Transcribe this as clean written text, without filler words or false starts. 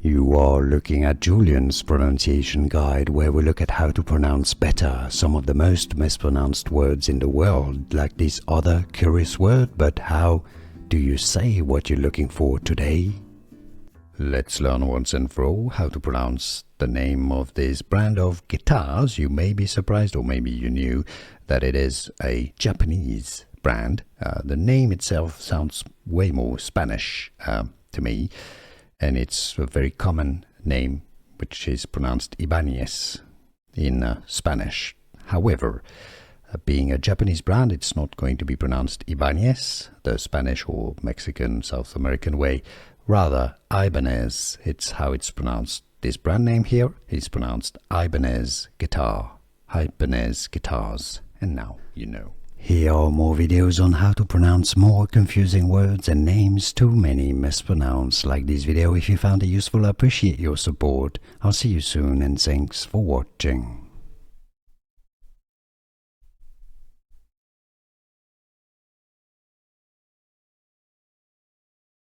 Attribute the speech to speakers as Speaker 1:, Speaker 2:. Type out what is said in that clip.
Speaker 1: You are looking at Julian's pronunciation guide, where we look at how to pronounce better some of the most mispronounced words in the world, like this other curious word. But how do you say what you're looking for today? Let's learn once and for all how to pronounce the name of this brand of guitars. You may be surprised, or maybe you knew, that it is a Japanese brand. The name itself sounds way more Spanish to me. And it's a very common name, which is pronounced Ibanez in Spanish. However, being a Japanese brand, it's not going to be pronounced Ibanez, the Spanish or Mexican, South American way. Rather, Ibanez, it's how it's pronounced. This brand name here is pronounced Ibanez Guitar, Ibanez Guitars. And now you know. Here are more videos on how to pronounce more confusing words and names too many mispronounced. Like this video if you found it useful. I appreciate your support. I'll see you soon and thanks for watching.